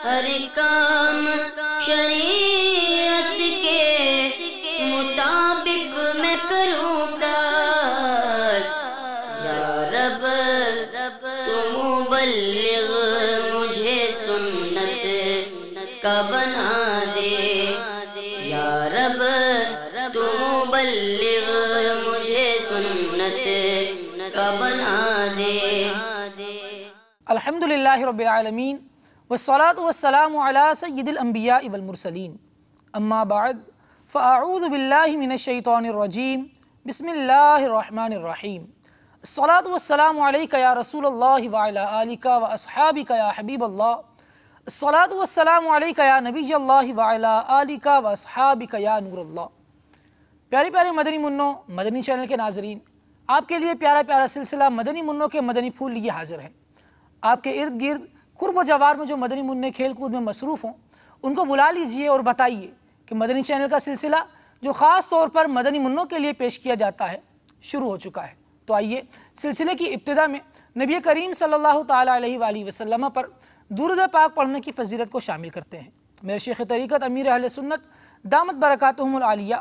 ہر کام شریعت کے مطابق میں کروں کاش یا رب تو مبلغ مجھے سنت کا بنا دے یا رب تو مبلغ مجھے سنت کا بنا دے۔ الحمدللہ رب العالمین والصلاة والسلام علی سید الانبیاء والمرسلین، اما بعد فاعوذ باللہ من الشیطان الرجیم، بسم اللہ الرحمن الرحیم۔ الصلاة والسلام علیکہ یا رسول اللہ وعلی آلکہ واصحابکہ یا حبیب اللہ، الصلاة والسلام علیکہ یا نبی اللہ وعلی آلکہ واصحابکہ یا نور اللہ۔ پیارے پیارے مدنی منوں، مدنی چینل کے ناظرین، آپ کے لیے پیارا پیارا سلسلہ مدنی منوں کے مدنی پھول لیے حاضر ہیں۔ آپ کے ارد گرد قرب و جوار میں جو مدنی منع کھیل کود میں مصروف ہوں ان کو بلا لیجئے اور بتائیے کہ مدنی چینل کا سلسلہ جو خاص طور پر مدنی منوں کے لیے پیش کیا جاتا ہے شروع ہو چکا ہے۔ تو آئیے سلسلے کی ابتدا میں نبی کریم صلی اللہ تعالیٰ علیہ وآلہ وسلم پر درود پاک پڑھنے کی فضیلت کو شامل کرتے ہیں۔ میرے شیخ طریقت امیر اہل سنت دامت برکاتہم العالیہ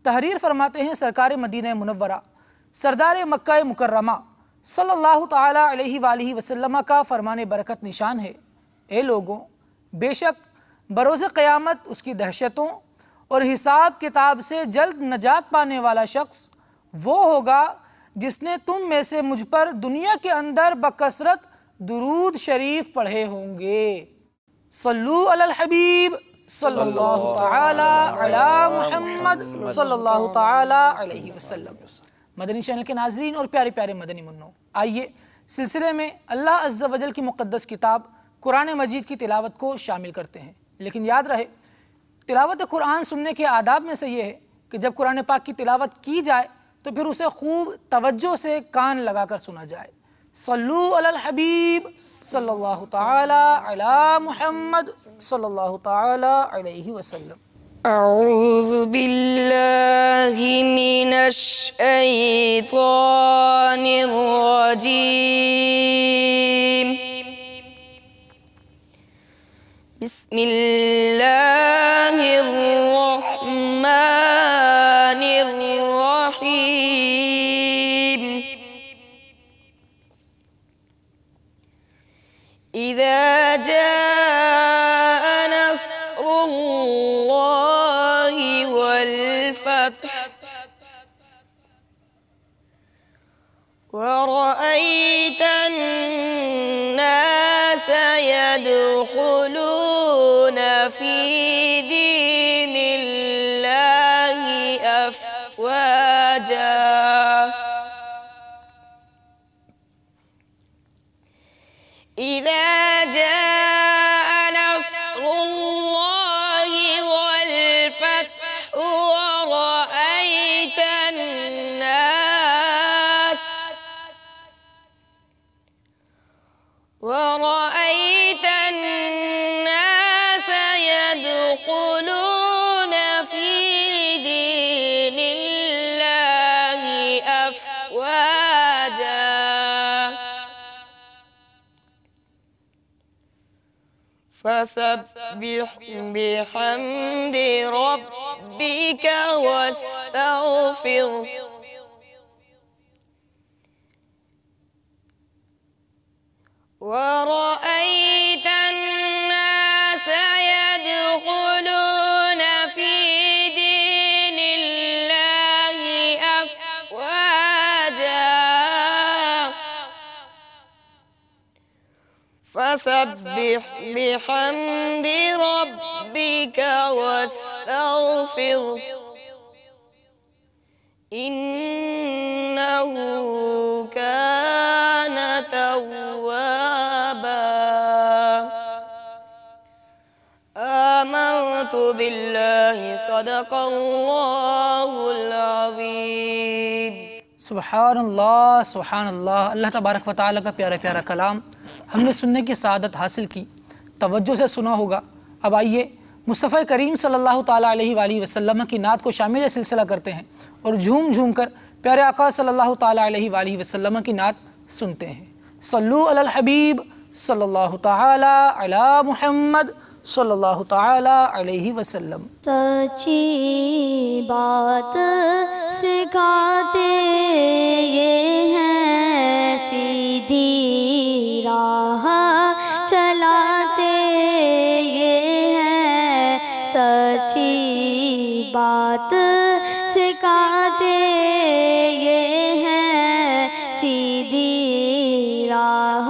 تحریر فرماتے ہیں، سرکار مدینہ منورہ سردار مکہ مکرمہ صلی اللہ تعالیٰ علیہ وآلہ وسلم کا فرمان برکت نشان ہے، اے لوگوں، بے شک بروز قیامت اس کی دہشتوں اور حساب کتاب سے جلد نجات پانے والا شخص وہ ہوگا جس نے تم میں سے مجھ پر دنیا کے اندر بکثرت درود شریف پڑھے ہوں گے۔ صلو علی الحبیب صلی اللہ تعالیٰ علی محمد صلی اللہ تعالیٰ علیہ وسلم۔ مدنی چینل کے ناظرین اور پیارے پیارے مدنی منوں، آئیے سلسلے میں اللہ عز و جل کی مقدس کتاب قرآن مجید کی تلاوت کو شامل کرتے ہیں۔ لیکن یاد رہے، تلاوت قرآن سننے کے آداب میں سے یہ ہے کہ جب قرآن پاک کی تلاوت کی جائے تو پھر اسے خوب توجہ سے کان لگا کر سنا جائے۔ صلو علی الحبیب صلی اللہ تعالی علی محمد صلی اللہ تعالی علیہ وسلم۔ اعوذ باللہ من الشیطان الرجیم، بسم اللہ الرحمن الرحیم۔ اذا جاء نصر اللہ والفتح ورأيت الناس يدخلون في دين الله أفواجا إذا جاء نصر الله والفتح ورأيت الناس يدخلون في دين الله أفواجا فسبح بحمد ربك واستغفره ورأيت الناس يدخلون في دين الله أفواجا فسبح بحمد ربك واستغفره إنه كان توابا۔ آمنت بالله صدق الله العظيم۔ سبحان اللہ سبحان اللہ، اللہ تبارک و تعالیٰ کا پیارا پیارا کلام ہم نے سننے کی سعادت حاصل کی، توجہ سے سنا ہوگا۔ اب آئیے مصطفیٰ کریم صلی اللہ تعالیٰ علیہ وآلہ وسلم کی نعت کو شامل سلسلہ کرتے ہیں اور جھوم جھوم کر پیارے آقا صلی اللہ تعالیٰ علیہ وآلہ وسلم کی نعت سنتے ہیں۔ صلو علی الحبیب صلی اللہ تعالی علی محمد صلی اللہ تعالی علیہ وسلم۔ سچی بات سکھاتے یہ ہیں، سیدھی راہ چلاتے یہ ہیں، سچی بات سکھاتے یہ ہیں، سیدھی راہ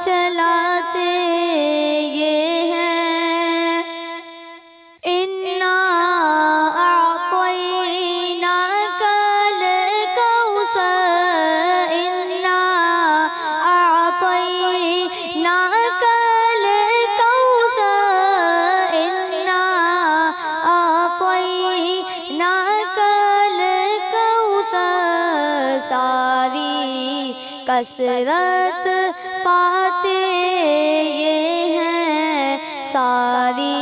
چلاتے یہ ہیں۔ اِنَّا أَعْطَيْنَاكَ الْكَوْثَرَ، اِنَّا أَعْطَيْنَاكَ الْكَوْثَرَ، اِنَّا أَعْطَيْنَاكَ الْكَوْثَرَ۔ ساری کثرت پاتے یہ ہیں، ساری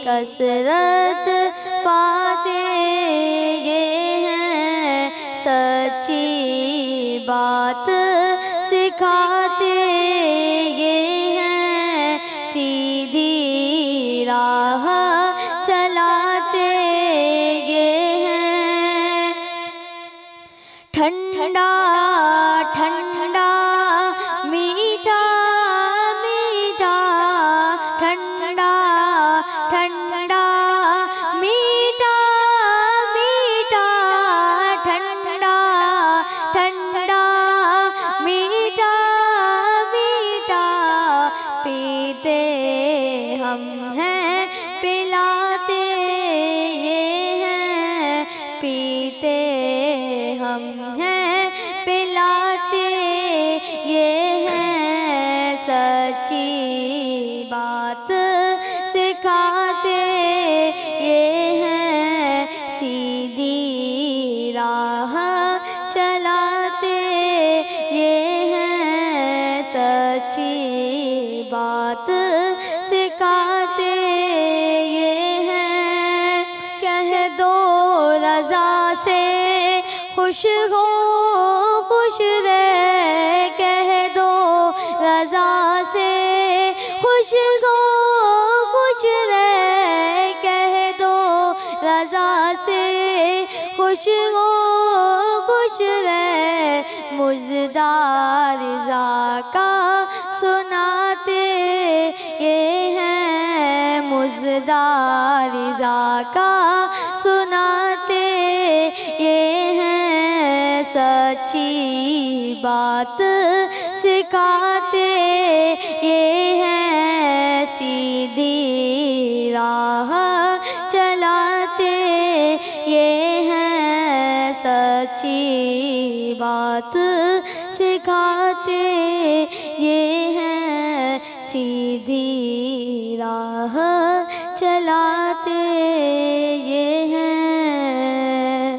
کثرت پاتے یہ ہیں، سچی بات سکھاتے یہ ہیں، سیدھی راہ چلاتے یہ ہیں۔ ٹھنڈا ٹھنڈا میٹھا میٹھا، ٹھنڈا ٹھنڈا میٹھا میٹھا، ٹھنڈا ٹھنڈا میٹھا میٹھا، پیتے ہم ہیں پلاتے یہ ہیں، پیتے ہم ہیں پلاتے یہ ہیں، سچی بات سکھاتے یہ ہیں، سیدھی راہ چلاتے یہ ہیں، سچی بات سکھاتے یہ ہیں۔ کہہ دو رضا سے خوش ہو خوش رہ، کہہ دو رضا سے خوش ہو خوش رہ، کہہ دو رضا سے خوش ہو خوش رہ، مژدہ رضا کا سناتے یہ ہیں، مژدہ رضا کا سناتے یہ ہیں، سچی بات سکھاتے یہ ہیں، سیدھی راہ چلاتے یہ ہیں، سچی بات سکھاتے یہ ہیں، سیدھی راہ چلاتے یہ ہیں۔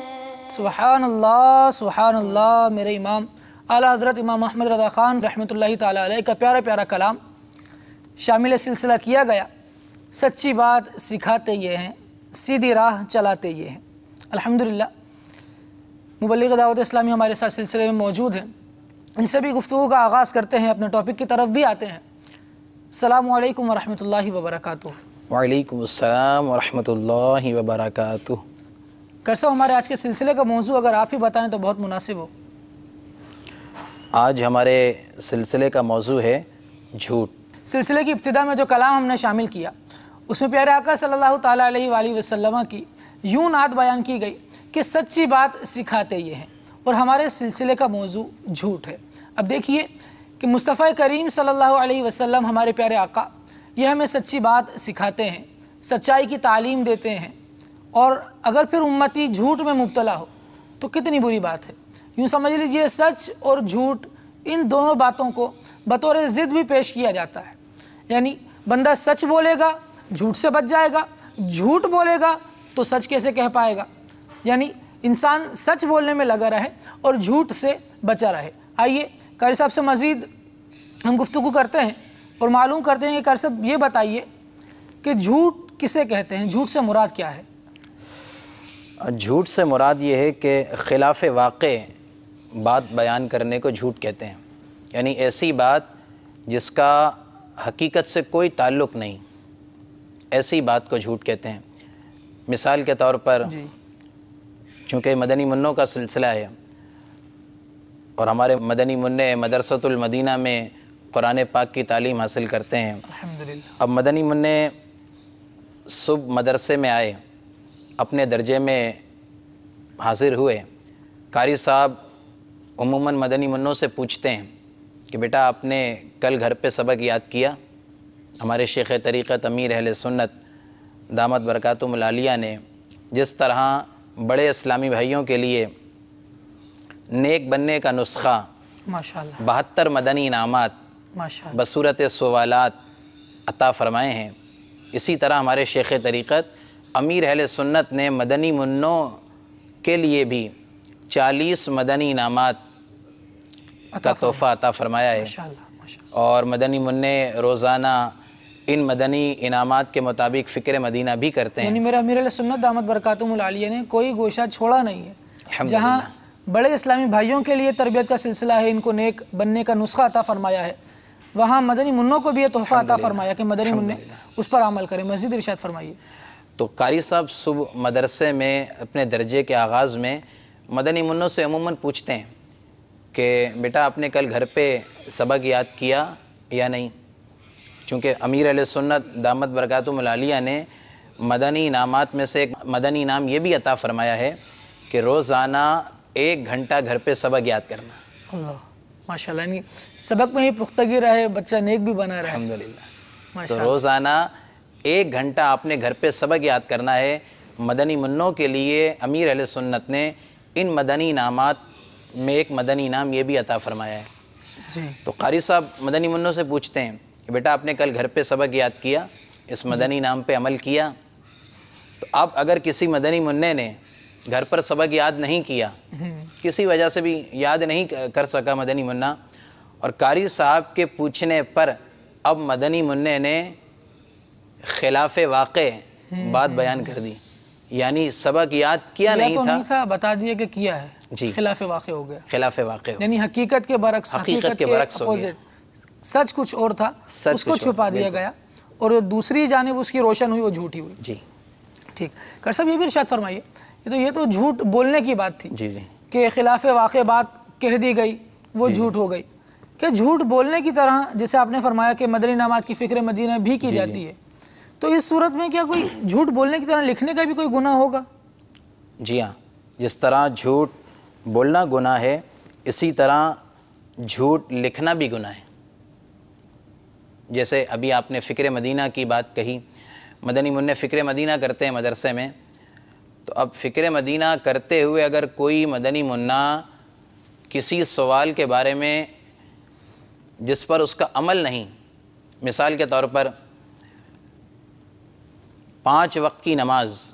سبحان اللہ، میرے امام اعلیٰ حضرت امام احمد رضا خان رحمۃ اللہ تعالیٰ علیہ کا پیارا پیارا کلام شامل سلسلہ کیا گیا۔ سچی بات سکھاتے یہ ہیں، سیدھی راہ چلاتے یہ ہیں۔ الحمدللہ مبلغ دعوت اسلامی ہمارے ساتھ سلسلے میں موجود ہیں، ان سے بھی گفتگو کا آغاز کرتے ہیں، اپنے ٹاپک کی طرف بھی آتے ہیں۔ السلام علیکم ورحمۃ اللہ وبرکاتہ۔ وعلیکم السلام ورحمۃ اللہ وبرکاتہ۔ کرسو ہمارے آج کے سلسلے کا موضوع اگر آپ ہی بتائیں تو بہت مناسب ہو۔ آج ہمارے سلسلے کا موضوع ہے جھوٹ۔ سلسلے کی ابتدا میں جو کلام ہم نے شامل کیا اس میں پیارے آقا صلی اللہ تعالیٰ علیہ وآلہ وسلم کی یوں نعت بیان کی گئی کہ سچی بات سکھاتے یہ ہیں، اور ہمارے سلسلے کا موضوع جھوٹ ہے۔ اب دیکھیے کہ مصطفیٰ کریم صلی اللہ علیہ وسلم ہمارے پیارے آقا یہ ہمیں سچی بات سکھاتے ہیں، سچائی کی تعلیم دیتے ہیں، اور اگر پھر امتی جھوٹ میں مبتلا ہو تو کتنی بری بات ہے۔ یوں سمجھ لیجئے سچ اور جھوٹ ان دونوں باتوں کو بطور ضد بھی پیش کیا جاتا ہے، یعنی بندہ سچ بولے گا جھوٹ سے بچ جائے گا، جھوٹ بولے گا تو سچ کیسے کہہ پائے گا، یعنی انسان سچ بولنے میں لگا رہے اور جھوٹ سے بچا رہے۔ آئیے قاری صاحب سے مزید ہم گفتگو کرتے ہیں اور معلوم کرتے ہیں کہ قاری صاحب یہ بتائیے کہ جھوٹ کسے کہتے ہیں، جھوٹ سے مراد کیا ہے؟ جھوٹ سے مراد یہ ہے کہ خلاف واقع بات بیان کرنے کو جھوٹ کہتے ہیں، یعنی ایسی بات جس کا حقیقت سے کوئی تعلق نہیں، ایسی بات کو جھوٹ کہتے ہیں۔ مثال کے طور پر جی چونکہ مدنی منوں کا سلسلہ ہے اور ہمارے مدنی منع مدرسۃ المدینہ میں قرآن پاک کی تعلیم حاصل کرتے ہیں۔ الحمدللہ۔ اب مدنی منع صبح مدرسے میں آئے، اپنے درجے میں حاضر ہوئے، قاری صاحب عموماً مدنی منوں سے پوچھتے ہیں کہ بیٹا آپ نے کل گھر پہ سبق یاد کیا؟ ہمارے شیخ طریقت امیر اہل سنت دامت برکاتہم العالیہ نے جس طرح بڑے اسلامی بھائیوں کے لیے نیک بننے کا نسخہ ماشاءاللہ 72 مدنی انعامات ماشاءاللہ بصورت سوالات عطا فرمائے ہیں، اسی طرح ہمارے شیخ طریقت امیر اہل سنت نے مدنی منوں کے لیے بھی 40 مدنی انعامات کا تحفہ عطا فرمایا ہے، ماشاءاللہ ماشاءاللہ۔ اور مدنی منع روزانہ ان مدنی انعامات کے مطابق فکر مدینہ بھی کرتے ہیں۔ یعنی میرا امیر علیہ سنت دامت برکاتہم العالیہ نے کوئی گوشہ چھوڑا نہیں ہے، جہاں بڑے اسلامی بھائیوں کے لیے تربیت کا سلسلہ ہے، ان کو نیک بننے کا نسخہ عطا فرمایا ہے، وہاں مدنی منوں کو بھی یہ تحفہ عطا فرمایا کہ مدنی منع اس پر عمل کریں۔ مزید ارشاد فرمائیے۔ تو قاری صاحب صبح مدرسے میں اپنے درجے کے آغاز میں مدنی منوں سے عموماً پوچھتے ہیں کہ بیٹا آپ نے کل گھر پہ سبق یاد کیا یا نہیں؟ چونکہ امیر علیہ سنت دامت برکاتہم العالیہ نے مدنی انعامات میں سے ایک مدنی انعام یہ بھی عطا فرمایا ہے کہ روزانہ 1 گھنٹہ گھر پہ سبق یاد کرنا۔ اللہ ماشاءاللہ، یعنی سبق میں ہی پختگی رہے، بچہ نیک بھی بنا رہے۔ الحمدللہ۔ تو روزانہ 1 گھنٹہ آپ نے گھر پہ سبق یاد کرنا ہے۔ مدنی منوں کے لیے امیر اہل سنت نے ان مدنی انعامات میں ایک مدنی انعام یہ بھی عطا فرمایا ہے۔ جی تو قاری صاحب مدنی منوں سے پوچھتے ہیں کہ بیٹا آپ نے کل گھر پہ سبق یاد کیا، اس مدنی انعام پہ عمل کیا؟ تو اب اگر کسی مدنی منع نے گھر پر سبق یاد نہیں کیا، کسی وجہ سے بھی یاد نہیں کر سکا مدنی منع، اور قاری صاحب کے پوچھنے پر اب مدنی منع نے خلاف واقع بات بیان کر دی، یعنی سبق یاد کیا نہیں تھا، بتا دیا کہ کیا ہے، جی خلاف واقع ہو گیا، خلاف واقع ہو، یعنی حقیقت کے برعکس، حقیقت کے برعکس ہو گیا، سچ کچھ اور تھا، اس کو چھپا دیا گیا، اور دوسری جانب اس کی روشن ہوئی، وہ جھوٹی ہوئی۔ جی ٹھیک، قاری صاحب یہ بھی ارشاد فرمائیے، یہ تو جھوٹ بولنے کی بات تھی جی جی کہ خلاف واقع بات کہہ دی گئی، وہ جھوٹ ہو گئی، کہ جھوٹ بولنے کی طرح جیسے آپ نے فرمایا کہ مدنی انعامات کی فکر مدینہ بھی کی جاتی ہے، تو اس صورت میں کیا کوئی جھوٹ بولنے کی طرح لکھنے کا بھی کوئی گناہ ہوگا؟ جی ہاں، جس طرح جھوٹ بولنا گناہ ہے، اسی طرح جھوٹ لکھنا بھی گناہ ہے۔ جیسے ابھی آپ نے فکر مدینہ کی بات کہی، مدنی منع فکر مدینہ کرتے ہیں مدرسے میں، تو اب فکر مدینہ کرتے ہوئے اگر کوئی مدنی منع کسی سوال کے بارے میں جس پر اس کا عمل نہیں، مثال کے طور پر 5 وقت کی نماز،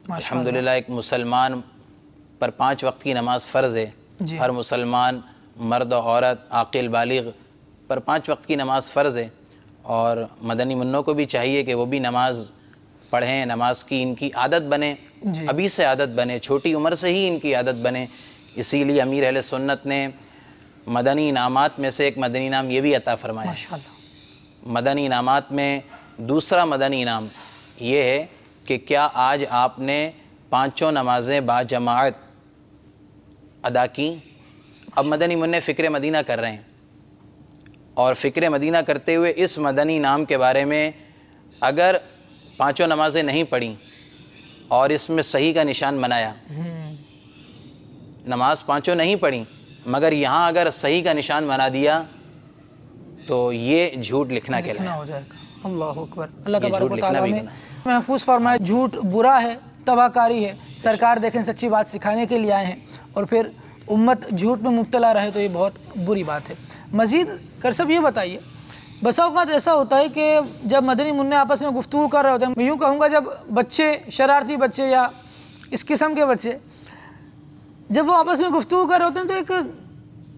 الحمدللہ ایک مسلمان پر 5 وقت کی نماز فرض ہے، ہر مسلمان مرد و عورت عاقل بالغ پر 5 وقت کی نماز فرض ہے، اور مدنی منوں کو بھی چاہیے کہ وہ بھی نماز پڑھیں، نماز کی ان کی عادت بنے، ابھی سے عادت بنے، چھوٹی عمر سے ہی ان کی عادت بنے۔ اسی لیے امیر اہل سنت نے مدنی انعامات میں سے ایک مدنی انعام یہ بھی عطا فرمایا۔ مدنی انعامات میں دوسرا مدنی انعام یہ ہے کہ کیا آج آپ نے 5 نمازیں باجماعت ادا کی؟ اب مدنی منع فکر مدینہ کر رہے ہیں، اور فکر مدینہ کرتے ہوئے اس مدنی انعام کے بارے میں اگر 5 نمازیں نہیں پڑھیں اور اس میں صحیح کا نشان بنایا، نماز 5 نہیں پڑھیں مگر یہاں اگر صحیح کا نشان بنا دیا تو یہ جھوٹ لکھنا کہلایا ہو جائے گا۔ اللہ اکبر، اللہ تبارک و تعالیٰ نے محفوظ فرمائے۔ جھوٹ برا ہے، تباہ کاری ہے، سرکار دیکھیں سچی بات سکھانے کے لیے آئے ہیں، اور پھر امت جھوٹ میں مبتلا رہے تو یہ بہت بری بات ہے۔ مزید قاری صاحب یہ بتائیے، بسا اوقات ایسا ہوتا ہے کہ جب مدنی منع آپس میں گفتگو کر رہے ہوتے ہیں، میں یوں کہوں گا جب بچے، شرارتی بچے یا اس قسم کے بچے جب وہ آپس میں گفتگو کر رہے ہوتے ہیں تو ایک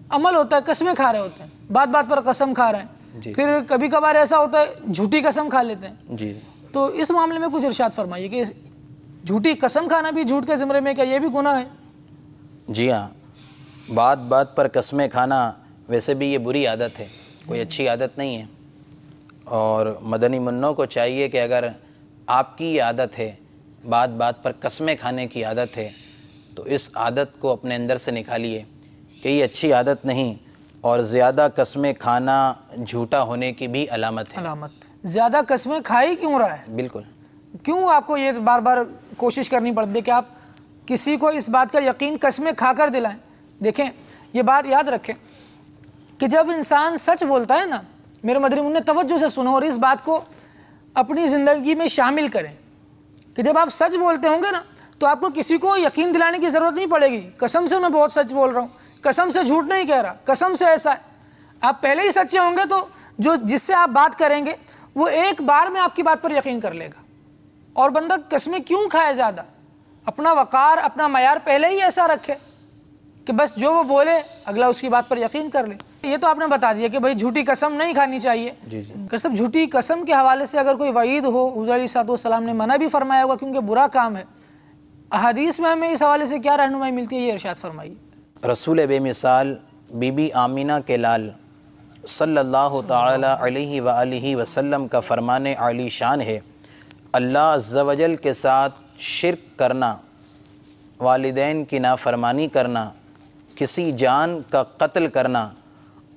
عمل ہوتا ہے، قسمیں کھا رہے ہوتے ہیں، بات بات پر قسم کھا رہے ہیں، پھر کبھی کبھار ایسا ہوتا ہے جھوٹی قسم کھا لیتے ہیں۔ جی تو اس معاملے میں کچھ ارشاد فرمائیے کہ جھوٹی قسم کھانا بھی جھوٹ کے زمرے میں، کیا یہ بھی گناہ ہے؟ جی ہاں، بات بات پر قسمیں کھانا ویسے بھی یہ بری عادت ہے، کوئی اچھی عادت نہیں ہے۔ اور مدنی منوں کو چاہیے کہ اگر آپ کی یہ عادت ہے، بات بات پر قسمیں کھانے کی عادت ہے، تو اس عادت کو اپنے اندر سے نکالیے کہ یہ اچھی عادت نہیں، اور زیادہ قسمیں کھانا جھوٹا ہونے کی بھی علامت ہے۔ زیادہ قسمیں کھائی کیوں رہا ہے؟ بالکل، کیوں آپ کو یہ بار بار کوشش کرنی پڑتی ہے کہ آپ کسی کو اس بات کا یقین قسمیں کھا کر دلائیں؟ دیکھیں، یہ بات یاد رکھیں کہ جب انسان سچ بولتا ہے نا، میرے مدنی منوں توجہ سے سنو اور اس بات کو اپنی زندگی میں شامل کریں کہ جب آپ سچ بولتے ہوں گے نا تو آپ کو کسی کو یقین دلانے کی ضرورت نہیں پڑے گی، قسم سے میں بہت سچ بول رہا ہوں، قسم سے جھوٹ نہیں کہہ رہا، قسم سے ایسا ہے۔ آپ پہلے ہی سچے ہوں گے تو جس سے آپ بات کریں گے وہ ایک بار میں آپ کی بات پر یقین کر لے گا۔ اور بندہ قسمیں کیوں کھائے زیادہ؟ اپنا وقار، اپنا معیار پہلے ہی ایسا رکھے کہ بس جو وہ بولے اگلا اس کی بات پر یقین کر لے۔ یہ تو آپ نے بتا دیا کہ بھائی جھوٹی قسم نہیں کھانی چاہیے۔ قسم، جھوٹی قسم کے حوالے سے اگر کوئی وعید ہو، حضور علیہ الصلوۃ والسلام نے منع بھی فرمایا ہوگا کیونکہ برا کام ہے۔ احادیث میں ہمیں اس حوالے سے کیا رہنمائی ملتی ہے، یہ ارشاد فرمائیے۔ رسول بے مثال بی بی آمینہ کے لال صلی اللہ تعالی علیہ وآلہ وسلم کا فرمان عالی شان ہے، اللہ عز و جل کے ساتھ شرک کرنا، والدین کی نافرمانی کرنا، کسی جان کا قتل کرنا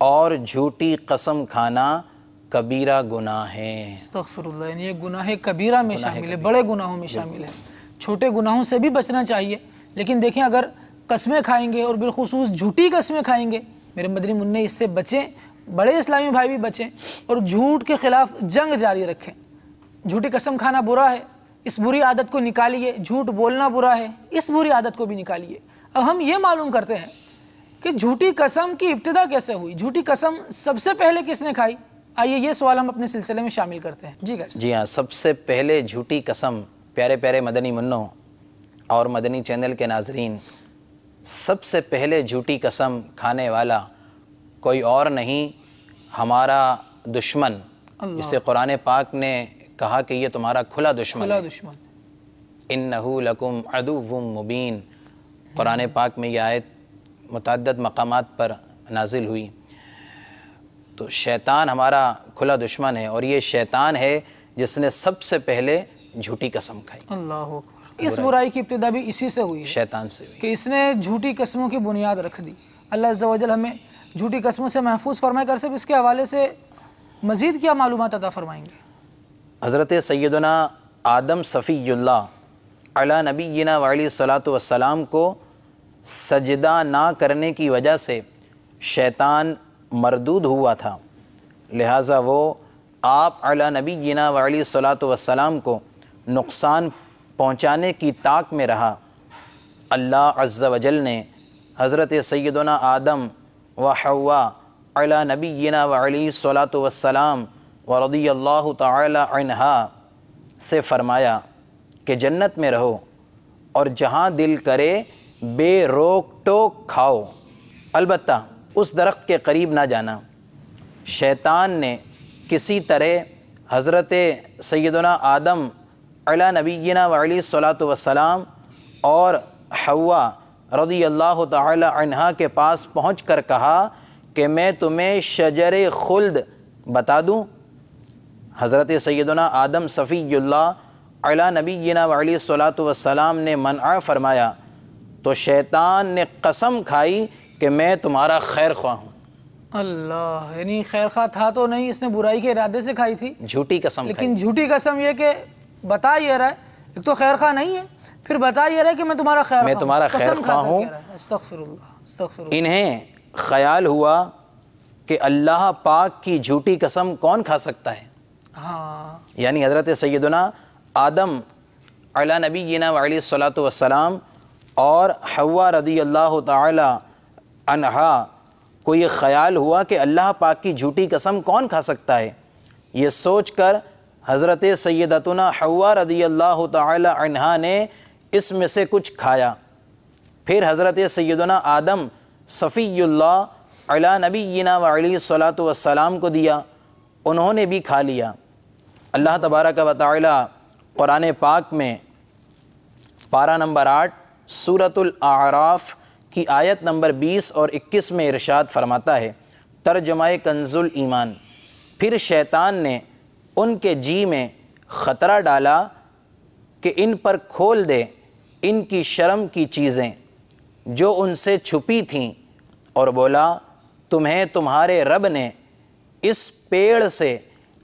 اور جھوٹی قسم کھانا کبیرہ گناہ ہے۔ استغفر اللہ، یعنی یہ گناہ کبیرہ میں شامل ہے، بڑے گناہوں میں شامل ہے۔ چھوٹے گناہوں سے بھی بچنا چاہیے، لیکن دیکھیں اگر قسمیں کھائیں گے اور بالخصوص جھوٹی قسمیں کھائیں گے، میرے مدنی منع اس سے بچیں، بڑے اسلامی بھائی بھی بچیں اور جھوٹ کے خلاف جنگ جاری رکھیں۔ جھوٹی قسم کھانا برا ہے، اس بری عادت کو نکالیے۔ جھوٹ بولنا برا ہے، اس بری عادت کو بھی نکالیے۔ اب ہم یہ معلوم کرتے ہیں کہ جھوٹی قسم کی ابتدا کیسے ہوئی، جھوٹی قسم سب سے پہلے کس نے کھائی؟ آئیے یہ سوال ہم اپنے سلسلے میں شامل کرتے ہیں۔ جی ہاں، سب سے پہلے جھوٹی قسم، پیارے پیارے مدنی منوں اور مدنی چینل کے ناظرین، سب سے پہلے جھوٹی قسم کھانے والا کوئی اور نہیں، ہمارا دشمن، جسے قرآن پاک نے کہا کہ یہ تمہارا کھلا دشمن ہے۔ اِنَّهُ لَكُمْ عَدُوٌّ مُبِينٌ۔ قرآن پاک میں یہ آیت متعدد مقامات پر نازل ہوئی۔ تو شیطان ہمارا کھلا دشمن ہے، اور یہ شیطان ہے جس نے سب سے پہلے جھوٹی قسم کھائی۔ اللہ اکبر، اس برائی کی ابتدا بھی اسی سے ہوئی ہے، شیطان سے ہوئی کہ اس نے جھوٹی قسموں کی بنیاد رکھ دی۔ اللہ عز و جل ہمیں جھوٹی قسموں سے محفوظ فرمائے۔ کر صرف اس کے حوالے سے مزید کیا معلومات عطا فرمائیں گے؟ حضرت سیدنا آدم صفی اللہ علی نبینا وعلیہ الصلوۃ والسلام کو سجدہ نہ کرنے کی وجہ سے شیطان مردود ہوا تھا، لہٰذا وہ آپ علی نبینا وعلیہ الصلوۃ والسلام کو نقصان پہنچانے کی طاق میں رہا۔ اللہ عز و جل نے حضرت سیدنا آدم و حوا علی نبینا وعلیہ الصلوۃ والسلام ورضی اللہ تعالی عنہا سے فرمایا کہ جنت میں رہو اور جہاں دل کرے بے روک ٹوک کھاؤ، البتہ اس درخت کے قریب نہ جانا۔ شیطان نے کسی طرح حضرت سیدنا آدم علی نبینا وعلیہ الصلوۃ والسلام اور حوا رضی اللہ تعالی عنہا کے پاس پہنچ کر کہا کہ میں تمہیں شجر خلد بتا دوں۔ حضرت سیدنا آدم صفی اللہ علی نبینا وعلیہ الصلوۃ والسلام نے منع فرمایا تو شیطان نے قسم کھائی کہ میں تمہارا خیر خواہ ہوں۔ اللہ، یعنی خیر خواہ تھا تو نہیں، اس نے برائی کے ارادے سے کھائی تھی، جھوٹی قسم کھائی، لیکن جھوٹی قسم یہ کہ بتا یہ رہا ہے، ایک تو خیر خواہ نہیں ہے، پھر بتا یہ رہا ہے کہ میں تمہارا خیر خواہ ہوں۔ استغفر اللہ، استغفر اللہ۔ انہیں خیال ہوا کہ اللہ پاک کی جھوٹی قسم کون کھا سکتا ہے؟ ہاں، یعنی حضرت سیدنا آدم علی نبینا وعلیہ الصلوۃ والسلام اور حوا رضی اللہ تعالی عنہا کو یہ خیال ہوا کہ اللہ پاک کی جھوٹی قسم کون کھا سکتا ہے۔ یہ سوچ کر حضرت سیدتنا حوا رضی اللہ تعالی عنہا نے اس میں سے کچھ کھایا، پھر حضرت سیدنا آدم صفی اللہ علی نبینا وعلیہ الصلوۃ والسلام کو دیا، انہوں نے بھی کھا لیا۔ اللہ تبارک و تعالی قرآن پاک میں پارہ نمبر 8 سورۃ الاعراف کی آیت نمبر 20 اور 21 میں ارشاد فرماتا ہے، ترجمہ کنز الایمان۔ پھر شیطان نے ان کے جی میں خطرہ ڈالا کہ ان پر کھول دے ان کی شرم کی چیزیں جو ان سے چھپی تھیں، اور بولا تمہیں تمہارے رب نے اس پیڑ سے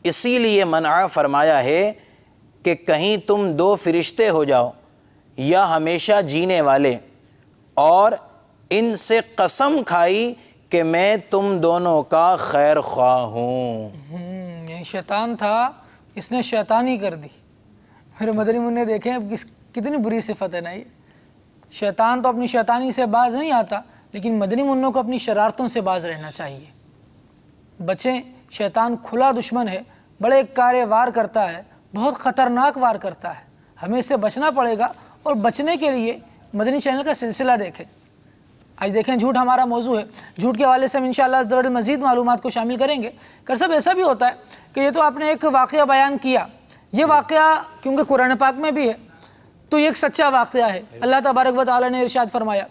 اسی لیے منع فرمایا ہے کہ کہیں تم دو فرشتے ہو جاؤ یا ہمیشہ جینے والے، اور ان سے قسم کھائی کہ میں تم دونوں کا خیر خواہ ہوں۔ یعنی شیطان تھا، اس نے شیطانی کر دی۔ میرے مدنی منع دیکھیں اب کتنی بری صفت ہے نا یہ۔ شیطان تو اپنی شیطانی سے باز نہیں آتا، لیکن مدنی منوں کو اپنی شرارتوں سے باز رہنا چاہیے۔ بچیں، شیطان کھلا دشمن ہے، بڑے کارے وار کرتا ہے، بہت خطرناک وار کرتا ہے، ہمیں اس سے بچنا پڑے گا۔ اور بچنے کے لیے مدنی چینل کا سلسلہ دیکھیں۔ آج دیکھیں جھوٹ ہمارا موضوع ہے، جھوٹ کے حوالے سے ہم انشاءاللہ زبردست مزید معلومات کو شامل کریں گے۔ صاحب ایسا بھی ہوتا ہے کہ یہ تو آپ نے ایک واقعہ بیان کیا، یہ واقعہ کیونکہ قرآن پاک میں بھی ہے تو یہ ایک سچا واقعہ ہے، اللہ تبارک و تعالیٰ نے ارشاد فرمایا،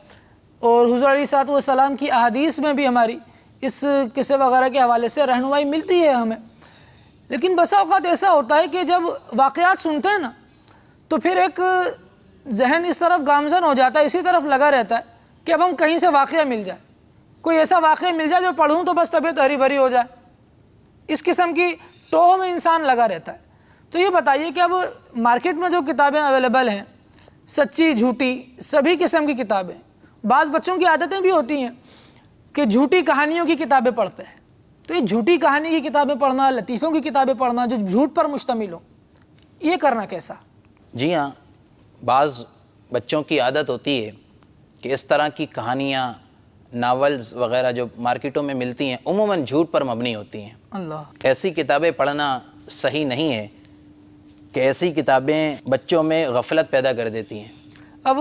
اور حضور علیہ الصلوۃ والسلام کی احادیث میں بھی ہماری اس قصے وغیرہ کے حوالے سے رہنمائی ملتی ہے ہمیں۔ لیکن بسا اوقات ایسا ہوتا ہے کہ جب واقعات سنتے ہیں نا تو پھر ایک ذہن اس طرف گامزن ہو جاتا ہے، اسی طرف لگا رہتا ہے کہ اب ہم کہیں سے واقعہ مل جائے، کوئی ایسا واقعہ مل جائے جو پڑھوں تو بس طبیعت ہری بھری ہو جائے، اس قسم کی ٹوہ میں انسان لگا رہتا ہے۔ تو یہ بتائیے کہ اب مارکیٹ میں جو کتابیں اویلیبل ہیں، سچی جھوٹی سبھی قسم کی کتابیں، بعض بچوں کی عادتیں بھی ہوتی ہیں کہ جھوٹی کہانیوں کی کتابیں پڑھتے ہیں، تو یہ جھوٹی کہانی کی کتابیں پڑھنا، لطیفوں کی کتابیں پڑھنا جو جھوٹ پر مشتمل ہو، یہ کرنا کیسا؟ جی ہاں، بعض بچوں کی عادت ہوتی ہے کہ اس طرح کی کہانیاں، ناولز وغیرہ جو مارکیٹوں میں ملتی ہیں عموماً جھوٹ پر مبنی ہوتی ہیں۔ اللہ، ایسی کتابیں پڑھنا صحیح نہیں ہے کہ ایسی کتابیں بچوں میں غفلت پیدا کر دیتی ہیں۔ اب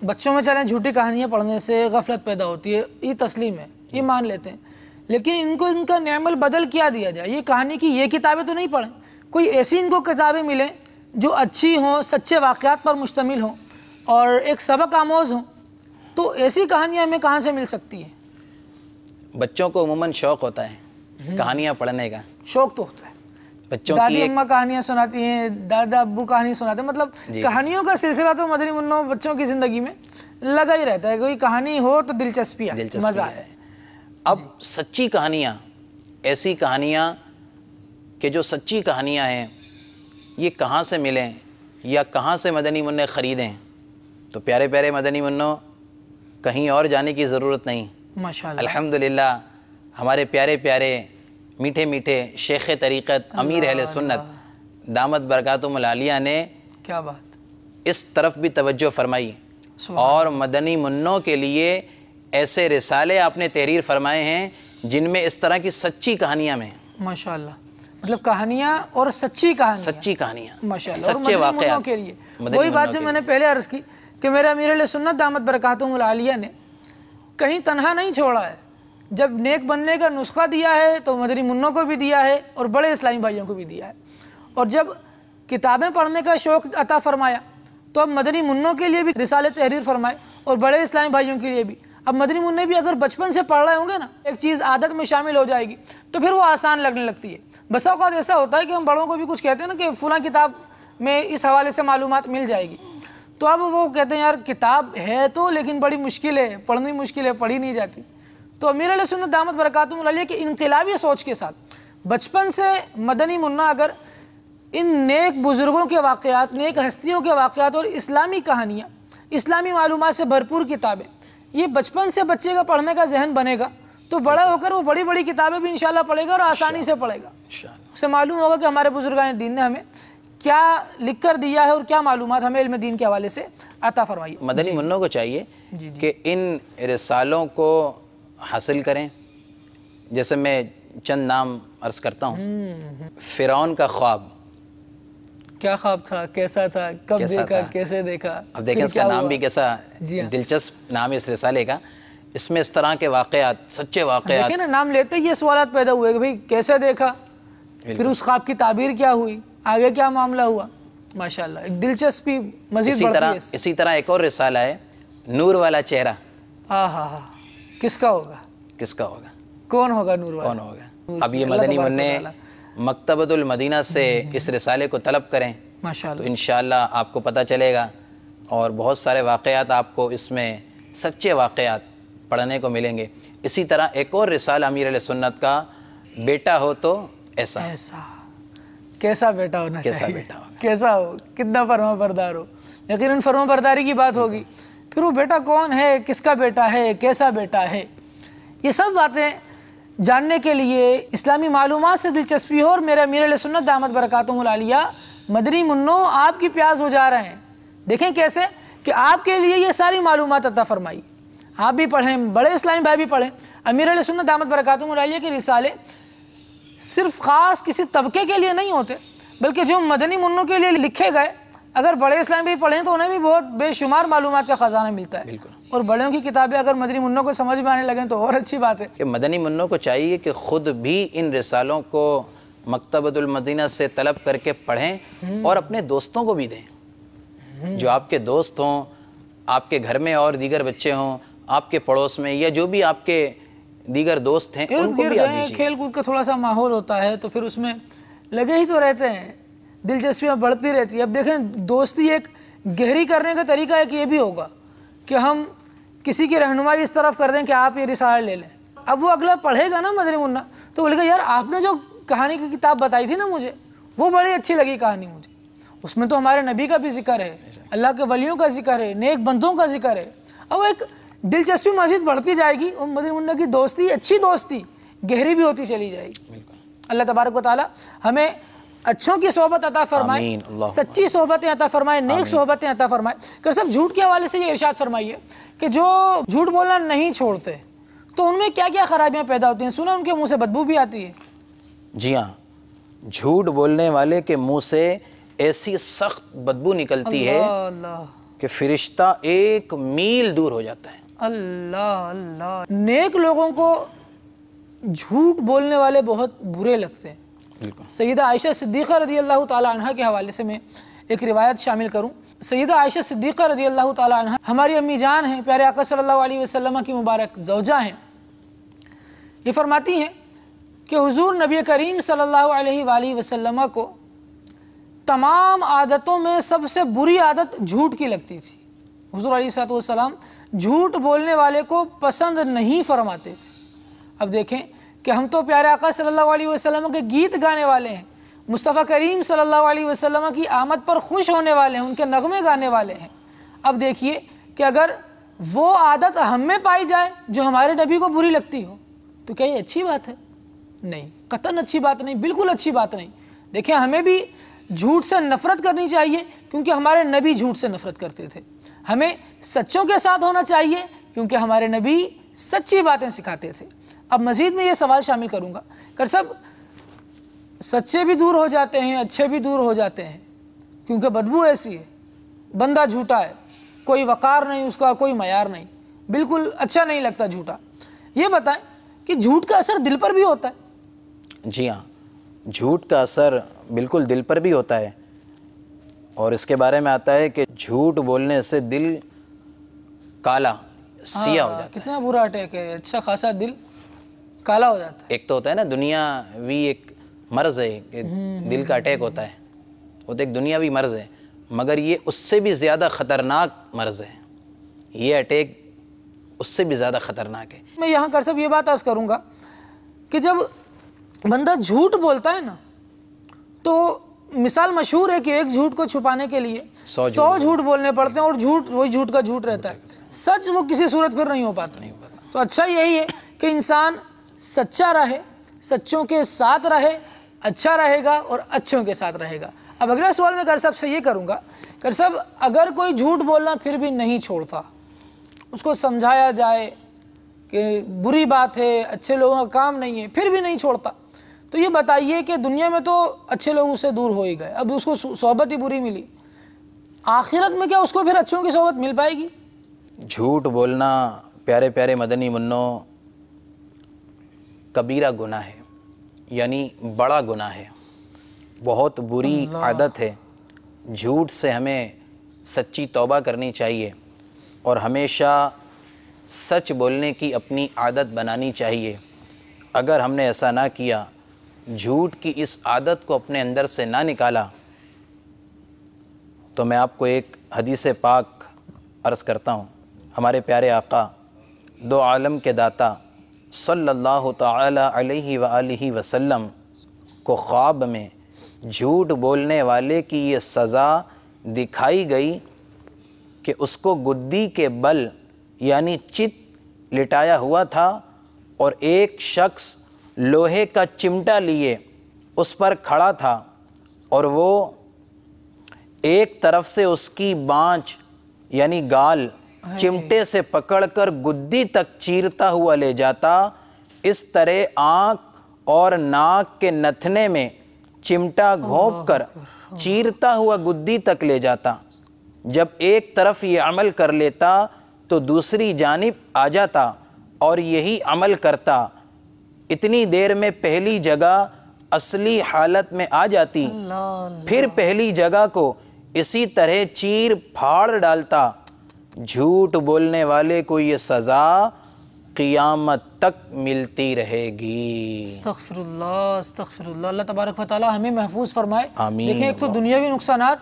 بچوں میں چلیں جھوٹی کہانیاں پڑھنے سے غفلت پیدا ہوتی ہے، یہ تسلیم ہے، یہ مان لیتے ہیں، لیکن ان کا نعم البدل کیا دیا جائے؟ یہ کہانی کی یہ کتابیں تو نہیں پڑھیں، کوئی ایسی ان کو کتابیں ملیں جو اچھی ہوں، سچے واقعات پر مشتمل ہوں اور ایک سبق آموز ہوں، تو ایسی کہانیاں ہمیں کہاں سے مل سکتی ہیں؟ بچوں کو عموماً شوق ہوتا ہے کہانیاں پڑھنے کا، شوق تو ہوتا ہے، بچوں دادی اماں کہانیاں سناتی ہیں، دادا ابو کہانی سناتے ہیں، مطلب کہانیوں کا سلسلہ تو مدنی منوں بچوں کی زندگی میں لگا ہی رہتا ہے، کوئی کہانی ہو تو دلچسپی ہے، مزہ ہے۔ اب سچی کہانیاں، ایسی کہانیاں کہ جو سچی کہانیاں ہیں، یہ کہاں سے ملیں یا کہاں سے مدنی منع خریدیں؟ تو پیارے پیارے مدنی منوں، کہیں اور جانے کی ضرورت نہیں۔ ماشاءاللہ، الحمدللہ ہمارے پیارے پیارے میٹھے میٹھے شیخ طریقت امیر اہل سنت دامت برکاتہم العالیہ نے کیا بات، اس طرف بھی توجہ فرمائی، اور مدنی منوں کے لیے ایسے رسالے آپ نے تحریر فرمائے ہیں جن میں اس طرح کی سچی کہانیاں میں، ماشاءاللہ، مطلب کہانیاں اور سچی کہانیاں، ماشاءاللہ، سچے واقعات کے لیے۔ وہی بات جو میں نے پہلے عرض کی کہ میرے امیر اہل سنت دامت برکاتہم العالیہ نے کہیں تنہا نہیں چھوڑا ہے، جب نیک بننے کا نسخہ دیا ہے تو مدنی منوں کو بھی دیا ہے اور بڑے اسلامی بھائیوں کو بھی دیا ہے، اور جب کتابیں پڑھنے کا شوق عطا فرمایا تو اب مدنی منوں کے لیے بھی رسالے تحریر فرمائے اور بڑے اسلامی بھائیوں کے لیے بھی۔ اب مدنی منع بھی اگر بچپن سے پڑھ رہے ہوں گے نا، ایک چیز عادت میں شامل ہو جائے گی تو پھر وہ آسان لگنے لگتی ہے۔ بسا اوقات ایسا ہوتا ہے کہ ہم بڑوں کو بھی کچھ کہتے ہیں نا کہ فلاں کتاب میں اس حوالے سے معلومات مل جائے گی، تو اب وہ کہتے ہیں یار کتاب ہے تو لیکن بڑی مشکل ہے، پڑھنی مشکل ہے، پڑھی نہیں جاتی۔ تو امیر اہل سنت دامت برکاتہم العالیہ کی انقلابی سوچ کے ساتھ بچپن سے مدنی منع اگر ان نیک بزرگوں کے واقعات، نیک ہستیوں کے واقعات اور اسلامی کہانیاں، اسلامی معلومات سے بھرپور کتابیں، یہ بچپن سے بچے کا پڑھنے کا ذہن بنے گا تو بڑا ہو کر وہ بڑی بڑی کتابیں بھی انشاءاللہ پڑھے گا اور آسانی سے پڑھے گا۔ اسے معلوم ہوگا کہ ہمارے بزرگان دین نے ہمیں کیا لکھ کر دیا ہے اور کیا معلومات ہمیں علم دین کے حوالے سے عطا فرمائی۔ مدنی منوں کو چاہیے کہ ان رسالوں کو حاصل کریں۔ جیسے میں چند نام عرض کرتا ہوں۔ فرعون کا خواب، کیا خواب تھا، کیسا تھا، کب دیکھا، کیسے دیکھا؟ اب دیکھیں اس کا نام بھی کیسا دلچسپ نام ہے اس رسالے کا۔ اس میں اس طرح کے واقعات، سچے واقعات، دیکھیں نا نام لیتے یہ سوالات پیدا ہوئے کہ بھئی کیسے دیکھا، پھر اس خواب کی تعبیر کیا ہوئی، آگے کیا معاملہ ہوا۔ ماشاءاللہ ایک دلچسپی مزید بڑھتی ہے۔ اسی طرح ایک اور رسالہ ہے، نور والا چہرہ۔ ہاں ہاں ہاں، کس کا ہوگا؟ کس کا ہوگا؟ کون ہوگا نور والا؟ کون ہوگا؟ اب یہ مدنی منع مکتبۃ المدینہ سے اس رسالے کو طلب کریں ماشاءاللہ، تو انشاءاللہ آپ کو پتہ چلے گا، اور بہت سارے واقعات آپ کو اس میں سچے واقعات پڑھنے کو ملیں گے۔ اسی طرح ایک اور رسالہ امیر علیہ سنت کا، بیٹا ہو تو ایسا، کیسا بیٹا ہونا کیسا چاہیے، بیٹا ہو، کیسا ہو، کتنا فرما بردار ہو۔ یقیناً فرما برداری کی بات ہوگی، پھر وہ بیٹا کون ہے، کس کا بیٹا ہے، کیسا بیٹا ہے، یہ سب باتیں جاننے کے لیے اسلامی معلومات سے دلچسپی ہو، اور میرے امیر علیہ سنت دامت برکاتہم العالیہ مدنی منوں آپ کی پیاس بجھا رہے ہیں۔ دیکھیں کیسے کہ آپ کے لیے یہ ساری معلومات عطا فرمائی، آپ بھی پڑھیں، بڑے اسلامی بھائی بھی پڑھیں۔ امیر علیہ سنت دامت برکاتہم العالیہ کے رسالے صرف خاص کسی طبقے کے لیے نہیں ہوتے، بلکہ جو مدنی منوں کے لیے لکھے گئے، اگر بڑے اسلامی بھائی پڑھیں تو انہیں بھی بہت بے شمار معلومات کا خزانہ ملتا ہے۔ اور بڑوں کی کتابیں اگر مدنی منوں کو سمجھ میں آنے لگیں تو اور اچھی بات ہے۔ کہ مدنی منوں کو چاہیے کہ خود بھی ان رسالوں کو مکتبۃ المدینہ سے طلب کر کے پڑھیں اور اپنے دوستوں کو بھی دیں، جو آپ کے دوست ہوں، آپ کے گھر میں اور دیگر بچے ہوں، آپ کے پڑوس میں، یا جو بھی آپ کے دیگر دوست ہیں ان کو بھی آپ دیجیے۔ کھیل کود کا تھوڑا سا ماحول ہوتا ہے تو پھر اس میں لگے ہی تو رہتے ہیں، دلچسپیاں بڑھتی رہتی ہے۔ اب دیکھیں دوستی ایک گہری کرنے کا طریقہ ایک یہ بھی ہوگا کہ ہم کسی کی رہنمائی اس طرف کر دیں کہ آپ یہ رسالہ لے لیں۔ اب وہ اگلا پڑھے گا نا مدنی منا تو بولے گا یار آپ نے جو کہانی کی کتاب بتائی تھی نا مجھے وہ بڑی اچھی لگی کہانی مجھے، اس میں تو ہمارے نبی کا بھی ذکر ہے، اللہ کے ولیوں کا ذکر ہے، نیک بندوں کا ذکر ہے۔ اب ایک دلچسپی مزید بڑھتی جائے گی، اور مدنی منا کی دوستی، اچھی دوستی گہری بھی ہوتی چلی جائے گی۔ اللہ تبارک و تعالی ہمیں اچھوں کی صحبت عطا فرمائے، سچی صحبتیں عطا فرمائے، نیک صحبتیں عطا فرمائے۔ کہ سب جھوٹ کے حوالے سے یہ ارشاد فرمائیے کہ جو جھوٹ بولنا نہیں چھوڑتے تو ان میں کیا کیا خرابیاں پیدا ہوتی ہیں؟ سنا ان کے منہ سے بدبو بھی آتی ہے۔ جی ہاں، جھوٹ بولنے والے کے منہ سے ایسی سخت بدبو نکلتی ہے کہ فرشتہ 1 میل دور ہو جاتا ہے۔ اللہ اللہ، نیک لوگوں کو جھوٹ بولنے والے بہت برے لگتے ہیں۔ سیدہ عائشہ صدیقہ رضی اللہ تعالی عنہ کے حوالے سے میں ایک روایت شامل کروں۔ سیدہ عائشہ صدیقہ رضی اللہ تعالی عنہ ہماری امی جان ہیں، پیارے آقا صلی اللہ علیہ وسلم کی مبارک زوجہ ہیں۔ یہ فرماتی ہیں کہ حضور نبی کریم صلی اللہ علیہ وآلہ وسلم کو تمام عادتوں میں سب سے بری عادت جھوٹ کی لگتی تھی۔ حضور علیہ الصلوۃ والسلام جھوٹ بولنے والے کو پسند نہیں فرماتے تھے۔ اب دیکھیں کہ ہم تو پیارے آقا صلی اللہ علیہ وسلم کے گیت گانے والے ہیں، مصطفیٰ کریم صلی اللہ علیہ وسلم کی آمد پر خوش ہونے والے ہیں، ان کے نغمے گانے والے ہیں۔ اب دیکھیے کہ اگر وہ عادت ہم میں پائی جائے جو ہمارے نبی کو بری لگتی ہو تو کیا یہ اچھی بات ہے؟ نہیں، قطعاً اچھی بات نہیں، بالکل اچھی بات نہیں۔ دیکھیں ہمیں بھی جھوٹ سے نفرت کرنی چاہیے کیونکہ ہمارے نبی جھوٹ سے نفرت کرتے تھے۔ ہمیں سچوں کے ساتھ ہونا چاہیے کیونکہ ہمارے نبی سچی باتیں سکھاتے تھے۔ اب مزید میں یہ سوال شامل کروں گا کہ سب سچے بھی دور ہو جاتے ہیں، اچھے بھی دور ہو جاتے ہیں کیونکہ بدبو ایسی ہے، بندہ جھوٹا ہے، کوئی وقار نہیں اس کا، کوئی معیار نہیں، بالکل اچھا نہیں لگتا جھوٹا۔ یہ بتائیں کہ جھوٹ کا اثر دل پر بھی ہوتا ہے؟ جی ہاں، جھوٹ کا اثر بالکل دل پر بھی ہوتا ہے، اور اس کے بارے میں آتا ہے کہ جھوٹ بولنے سے دل کالا سیاہ ہو جاتا ہے۔ کتنا برا اٹیک ہے، اچھا خاصا دل کالا ہو جاتا ہے۔ ایک تو ہوتا ہے نا دنیاوی ایک مرض ہے کہ دل کا اٹیک ہوتا ہے، وہ تو ایک دنیاوی مرض ہے، مگر یہ اس سے بھی زیادہ خطرناک مرض ہے، یہ اٹیک اس سے بھی زیادہ خطرناک ہے۔ میں یہاں کر سب یہ بات عرض کروں گا کہ جب بندہ جھوٹ بولتا ہے نا تو مثال مشہور ہے کہ ایک جھوٹ کو چھپانے کے لیے 100 جھوٹ بولنے پڑتے ہیں، اور جھوٹ وہی جھوٹ کا جھوٹ رہتا ہے، سچ وہ کسی صورت پھر نہیں ہو پاتا۔ تو اچھا یہی ہے کہ انسان سچا رہے، سچوں کے ساتھ رہے، اچھا رہے گا اور اچھوں کے ساتھ رہے گا۔ اب اگلا سوال میں کر صاحب سے یہ کروں گا کہ صاحب اگر کوئی جھوٹ بولنا پھر بھی نہیں چھوڑتا، اس کو سمجھایا جائے کہ بری بات ہے، اچھے لوگوں کا کام نہیں ہے، پھر بھی نہیں چھوڑتا، تو یہ بتائیے کہ دنیا میں تو اچھے لوگوں سے دور ہو ہی گئے، اب اس کو صحبت ہی بری ملی، آخرت میں کیا اس کو پھر اچھوں کی صحبت مل پائے گی؟ جھوٹ بولنا پیارے پیارے مدنی منوں کبیرہ گناہ ہے، یعنی بڑا گناہ ہے، بہت بری عادت ہے۔ جھوٹ سے ہمیں سچی توبہ کرنی چاہیے اور ہمیشہ سچ بولنے کی اپنی عادت بنانی چاہیے، اگر ہم نے ایسا نہ کیا، جھوٹ کی اس عادت کو اپنے اندر سے نہ نکالا، تو میں آپ کو ایک حدیث پاک عرض کرتا ہوں۔ ہمارے پیارے آقا دو عالم کے داتا صلی اللہ تعالی علیہ وآلہ وسلم کو خواب میں جھوٹ بولنے والے کی یہ سزا دکھائی گئی کہ اس کو گدی کے بل یعنی چت لٹایا ہوا تھا، اور ایک شخص لوہے کا چمٹا لیے اس پر کھڑا تھا، اور وہ ایک طرف سے اس کی بانچ یعنی گال چمٹے سے پکڑ کر گدی تک چیرتا ہوا لے جاتا۔ اس طرح آنکھ اور ناک کے نتھنے میں چمٹا گھونپ کر چیرتا ہوا گدی تک لے جاتا۔ جب ایک طرف یہ عمل کر لیتا تو دوسری جانب آ جاتا اور یہی عمل کرتا۔ اتنی دیر میں پہلی جگہ اصلی حالت میں آ جاتی، پھر پہلی جگہ کو اسی طرح چیر پھاڑ ڈالتا۔ جھوٹ بولنے والے کو یہ سزا قیامت تک ملتی رہے گی۔ استغفر اللہ، اللہ تبارک و تعالی ہمیں محفوظ فرمائے۔ آمین۔ دیکھیں ایک تو دنیاوی نقصانات،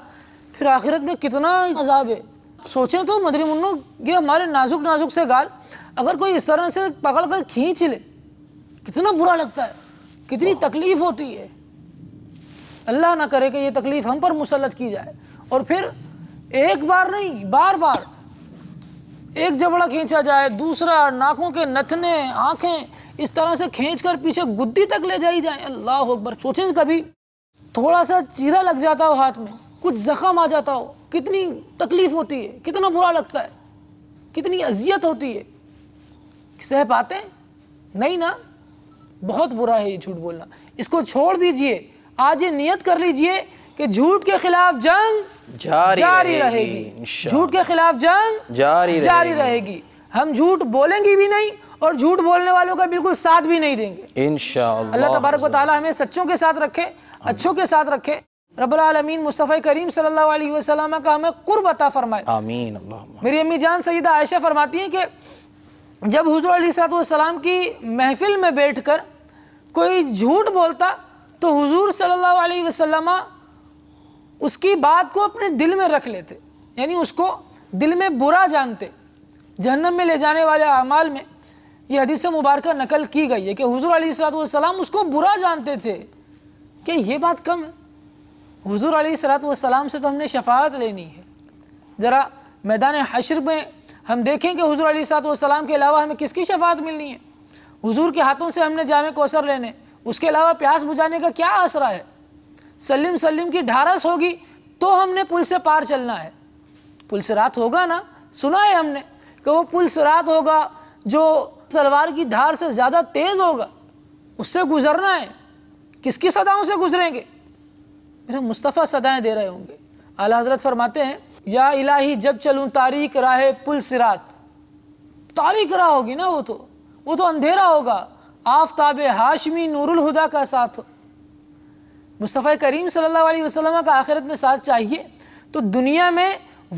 پھر آخرت میں کتنا عذاب ہے۔ سوچیں تو مدری منو، یہ ہمارے نازک نازک سے گال اگر کوئی اس طرح سے پکڑ کر کھینچ لے، کتنا برا لگتا ہے، کتنی تکلیف ہوتی ہے۔ اللہ نہ کرے کہ یہ تکلیف ہم پر مسلط کی جائے، اور پھر ایک بار نہیں بار بار ایک جبڑا کھینچا جائے، دوسرا ناکوں کے نتنے، آنکھیں اس طرح سے کھینچ کر پیچھے گدی تک لے جائی جائیں۔ اللہ اکبر۔ سوچیں کبھی تھوڑا سا چیرا لگ جاتا ہو ہاتھ میں، کچھ زخم آ جاتا ہو، کتنی تکلیف ہوتی ہے، کتنا برا لگتا ہے، کتنی اذیت ہوتی ہے۔ سہ پاتے نہیں نا؟ بہت برا ہے یہ جھوٹ بولنا۔ اس کو چھوڑ دیجئے، آج یہ نیت کر لیجئے کہ جھوٹ کے خلاف جنگ جاری رہے گی، جھوٹ کے خلاف جنگ جاری رہے گی۔ ہم جھوٹ بولیں گی بھی نہیں اور جھوٹ بولنے والوں کا بالکل ساتھ بھی نہیں دیں گے انشاءاللہ۔ اللہ تبارک و تعالی ہمیں سچوں کے ساتھ رکھے، اچھوں کے ساتھ رکھے۔ رب العالمین مصطفیٰ کریم صلی اللہ علیہ وسلم کا ہمیں قرب عطا فرمائے، آمین۔ میری امی جان سیدہ عائشہ فرماتی ہیں کہ جب حضور علیہ السلام کی محفل میں بیٹھ کر کوئی جھوٹ بولتا تو حضور صلی اللہ علیہ وسلم اس کی بات کو اپنے دل میں رکھ لیتے، یعنی اس کو دل میں برا جانتے۔ جہنم میں لے جانے والے اعمال میں یہ حدیث مبارکہ نقل کی گئی ہے کہ حضور علیہ السلام اس کو برا جانتے تھے کہ یہ بات کم ہے، حضور علیہ السلام سے تو ہم نے شفاعت لینی ہے۔ ذرا میدان حشر میں ہم دیکھیں کہ حضور علیہ السلام کے علاوہ ہمیں کس کی شفاعت ملنی ہے۔ حضور کے ہاتھوں سے ہم نے جام کوثر لینے، اس کے علاوہ پیاس بجھانے کا کیا آسرا ہے؟ سلم سلم کی ڈھارس ہوگی تو ہم نے پل سے پار چلنا ہے۔ پل صراط ہوگا نا، سنا ہے ہم نے کہ وہ پل صراط ہوگا جو تلوار کی دھار سے زیادہ تیز ہوگا، اس سے گزرنا ہے۔ کس کی صداؤں سے گزریں گے؟ میرے مصطفیٰ صدائیں دے رہے ہوں گے۔ اعلیٰ حضرت فرماتے ہیں یا الہی جب چلوں تاریک راہ پل صراط، تاریک راہ ہوگی نا، وہ تو اندھیرا ہوگا، آفتاب ہاشمی نور الہدا کا ساتھ۔ مصطفیٰ کریم صلی اللہ علیہ وسلم کا آخرت میں ساتھ چاہیے تو دنیا میں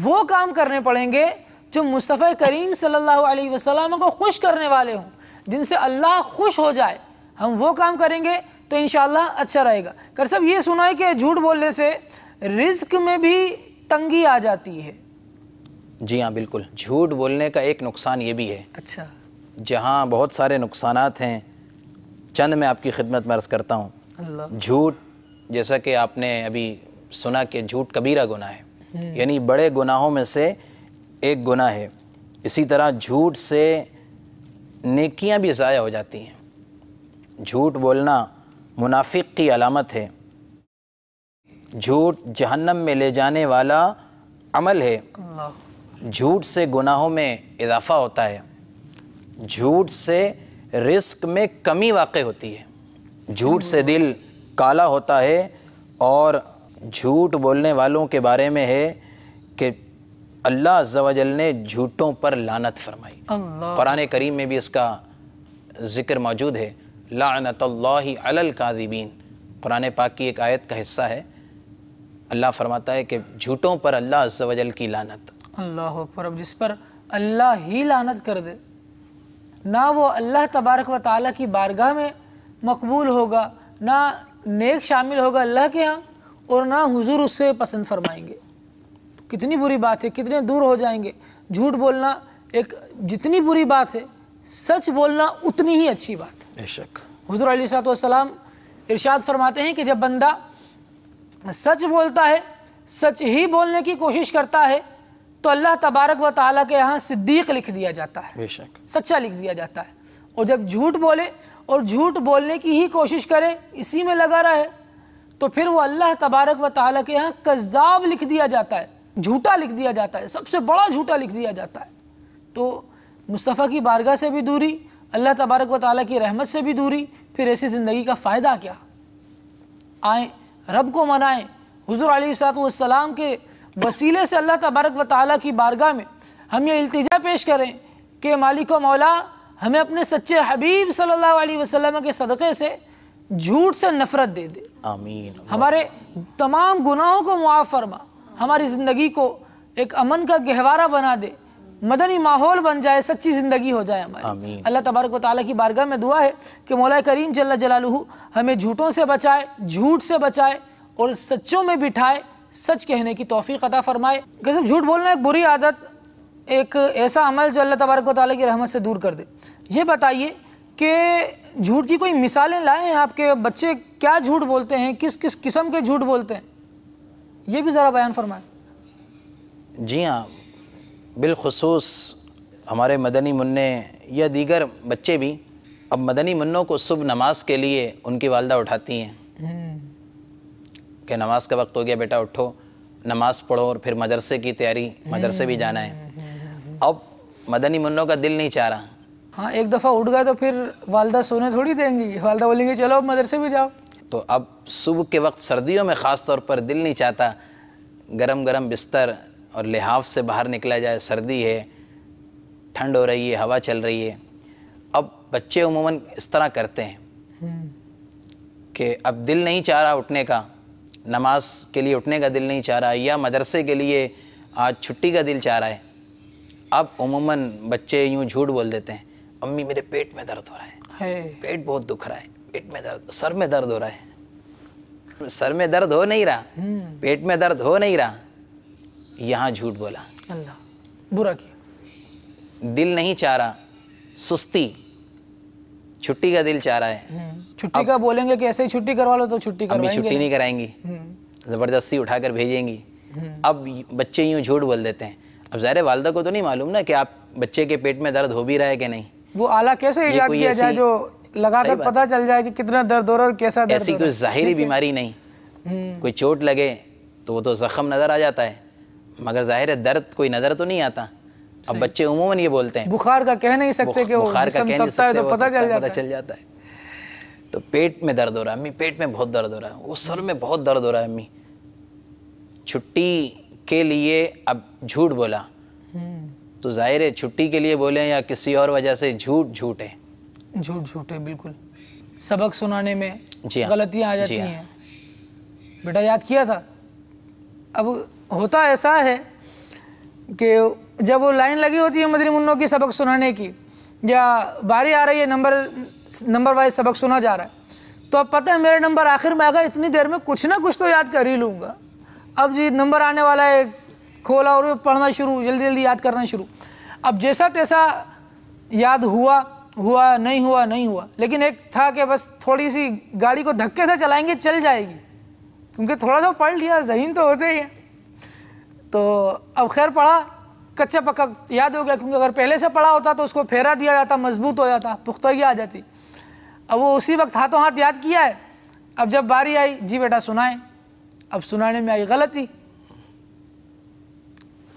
وہ کام کرنے پڑیں گے جو مصطفیٰ کریم صلی اللہ علیہ وسلم کو خوش کرنے والے ہوں، جن سے اللہ خوش ہو جائے۔ ہم وہ کام کریں گے تو انشاءاللہ اچھا رہے گا۔ کر سب یہ سنا ہے کہ جھوٹ بولنے سے رزق میں بھی تنگی آ جاتی ہے۔ جی ہاں بالکل، جھوٹ بولنے کا ایک نقصان یہ بھی ہے، اچھا جہاں بہت سارے نقصانات ہیں، چند میں آپ کی خدمت میں عرض کرتا ہوں۔ جھوٹ، جیسا کہ آپ نے ابھی سنا کہ جھوٹ کبیرہ گناہ ہے، یعنی بڑے گناہوں میں سے ایک گناہ ہے۔ اسی طرح جھوٹ سے نیکیاں بھی ضائع ہو جاتی ہیں۔ جھوٹ بولنا منافق کی علامت ہے۔ جھوٹ جہنم میں لے جانے والا عمل ہے۔ جھوٹ سے گناہوں میں اضافہ ہوتا ہے۔ جھوٹ سے رزق میں کمی واقع ہوتی ہے۔ جھوٹ سے دل کالا ہوتا ہے، اور جھوٹ بولنے والوں کے بارے میں ہے کہ اللہ عز و جل نے جھوٹوں پر لعنت فرمائی۔ قرآن کریم میں بھی اس کا ذکر موجود ہے، لعنت اللہ علی الکاذبین۔ قرآن پاک کی ایک آیت کا حصہ ہے، اللہ فرماتا ہے کہ جھوٹوں پر اللہ عز و جل کی لعنت۔ اللہ اکبر۔ اب جس پر اللہ ہی لعنت کر دے، نہ وہ اللہ تبارک و تعالیٰ کی بارگاہ میں مقبول ہوگا، نہ نیک شامل ہوگا اللہ کے ہاں، اور نہ حضور اس سے پسند فرمائیں گے۔ کتنی بری بات ہے، کتنے دور ہو جائیں گے۔ جھوٹ بولنا ایک جتنی بری بات ہے، سچ بولنا اتنی ہی اچھی بات ہے۔ بے شک حضور علیہ الصلوۃ والسلام ارشاد فرماتے ہیں کہ جب بندہ سچ بولتا ہے، سچ ہی بولنے کی کوشش کرتا ہے، تو اللہ تبارک و تعالیٰ کے یہاں صدیق لکھ دیا جاتا ہے، بے شک سچا لکھ دیا جاتا ہے۔ اور جب جھوٹ بولے اور جھوٹ بولنے کی ہی کوشش کرے، اسی میں لگا رہے، تو پھر وہ اللہ تبارک و تعالیٰ کے یہاں کذاب لکھ دیا جاتا ہے، جھوٹا لکھ دیا جاتا ہے، سب سے بڑا جھوٹا لکھ دیا جاتا ہے۔ تو مصطفیٰ کی بارگاہ سے بھی دوری، اللہ تبارک و تعالیٰ کی رحمت سے بھی دوری، پھر ایسی زندگی کا فائدہ کیا؟ آئیں رب کو منائیں، حضور علیہ السلام کے وسیلے سے اللہ تبارک و تعالیٰ کی بارگاہ میں ہم یہ التجا پیش کریں کہ مالک و مولا ہمیں اپنے سچے حبیب صلی اللہ علیہ وسلم کے صدقے سے جھوٹ سے نفرت دے دے، آمین، ہمارے تمام گناہوں کو معاف فرما، ہماری زندگی کو ایک امن کا گہوارہ بنا دے، مدنی ماحول بن جائے، سچی زندگی ہو جائے ہماری۔ آمین۔ اللہ تبارک و تعالیٰ کی بارگاہ میں دعا ہے کہ مولا کریم جل جلالہ ہمیں جھوٹوں سے بچائے، جھوٹ سے بچائے، اور سچوں میں بٹھائے، سچ کہنے کی توفیق عطا فرمائے۔ کہ صرف جھوٹ بولنا ایک بری عادت، ایک ایسا عمل جو اللہ تبارک و تعالیٰ کی رحمت سے دور کر دے۔ یہ بتائیے کہ جھوٹ کی کوئی مثالیں لائیں، آپ کے بچے کیا جھوٹ بولتے ہیں، کس کس قسم کے جھوٹ بولتے ہیں، یہ بھی ذرا بیان فرمائیں۔ جی ہاں، بالخصوص ہمارے مدنی منع یا دیگر بچے بھی اب مدنی منوں کو صبح نماز کے لیے ان کی والدہ اٹھاتی ہیں کہ نماز کا وقت ہو گیا بیٹا اٹھو، نماز پڑھو، اور پھر مدرسے کی تیاری، مدرسے بھی جانا ہے۔ اب مدنی منوں کا دل نہیں چاہ رہا۔ ہاں، ایک دفعہ اٹھ گئے تو پھر والدہ سونے تھوڑی دیں گی، والدہ بولیں گے چلو اب مدرسے بھی جاؤ۔ تو اب صبح کے وقت سردیوں میں خاص طور پر دل نہیں چاہتا گرم گرم بستر اور لحاف سے باہر نکلا جائے، سردی ہے، ٹھنڈ ہو رہی ہے، ہوا چل رہی ہے۔ اب بچے عموماً اس طرح کرتے ہیں کہ اب دل نہیں چاہ رہا اٹھنے کا، نماز کے لیے اٹھنے کا دل نہیں چاہ رہا، یا مدرسے کے لیے آج چھٹی کا دل چاہ رہا ہے۔ اب عموماً بچے یوں جھوٹ بول دیتے ہیں، امی میرے پیٹ میں درد ہو رہا ہے، پیٹ بہت دکھ رہا ہے، پیٹ میں درد، سر میں درد ہو رہا ہے۔ سر میں درد ہو نہیں رہا، پیٹ میں درد ہو نہیں رہا، یہاں جھوٹ بولا، اللہ برا کیا۔ دل نہیں چاہ رہا، سستی، چھٹی کا دل چاہ رہا ہے، چھٹی کا بولیں گے کہ ایسے ہی چھٹی کروا لو تو چھٹی امی کروائیں چھٹی گے، نہیں کرائیں گی، زبردستی اٹھا کر بھیجیں گی۔ اب بچے یوں جھوٹ بول دیتے ہیں۔ اب ظاہر والدہ کو تو نہیں معلوم نا کہ آپ بچے کے پیٹ میں درد ہو بھی رہا ہے کہ نہیں۔ وہ آلہ کیسے ایجاد کیا جائے جو لگا کر پتہ چل جائے کہ کتنا درد ہو رہا ہے اور کیسا درد ہو رہا ہے۔ ایسی کوئی ظاہری بیماری نہیں، کوئی چوٹ لگے تو وہ تو زخم نظر آ جاتا ہے، مگر ظاہر درد کوئی نظر تو نہیں آتا۔ اب بچے عموماً یہ بولتے ہیں، بخار کا کہہ نہیں سکتے کہ وہ بخار کا جسم کہہ نہیں تپتا ہے سکتے، تو وہ پتہ چل جاتا ہے۔ تو پیٹ میں درد ہو رہا ہے امی، پیٹ میں بہت درد ہو رہا ہے، وہ سر میں بہت درد ہو رہا ہے امی۔ چھٹی کے لیے اب جھوٹ بولا تو ظاہر ہے چھٹی کے لیے بولیں یا کسی اور وجہ سے جھوٹ ہے، جھوٹ ہے بالکل۔ سبق سنانے میں جی ہاں، غلطیاں آ جاتی ہیں۔ بیٹا یاد کیا تھا، اب ہوتا ایسا ہے کہ جب وہ لائن لگی ہوتی ہے مدنی منوں کی سبق سنانے کی، یا باری آ رہی ہے نمبر وائز سبق سنا جا رہا ہے، تو اب پتہ ہے میرا نمبر آخر میں آ گیا، اتنی دیر میں کچھ نہ کچھ تو یاد کر ہی لوں گا۔ اب جی نمبر آنے والا ہے، کھولا اور پڑھنا شروع، جلدی جلدی یاد کرنا شروع۔ اب جیسا تیسا یاد ہوا نہیں ہوا، لیکن ایک تھا کہ بس تھوڑی سی گاڑی کو دھکے سے چلائیں گے چل جائے گی، کیونکہ تھوڑا سا پڑھ لیا، ذہین تو ہوتے ہی ہیں۔ تو اب خیر پڑھا، کچا پکا یاد ہو گیا، کیونکہ اگر پہلے سے پڑھا ہوتا تو اس کو پھیرا دیا جاتا، مضبوط ہو جاتا، پختگی آ جاتی۔ اب وہ اسی وقت ہاتھوں ہاتھ یاد کیا ہے۔ اب جب باری آئی، جی بیٹا سنائیں، اب سنانے میں آئی غلطی۔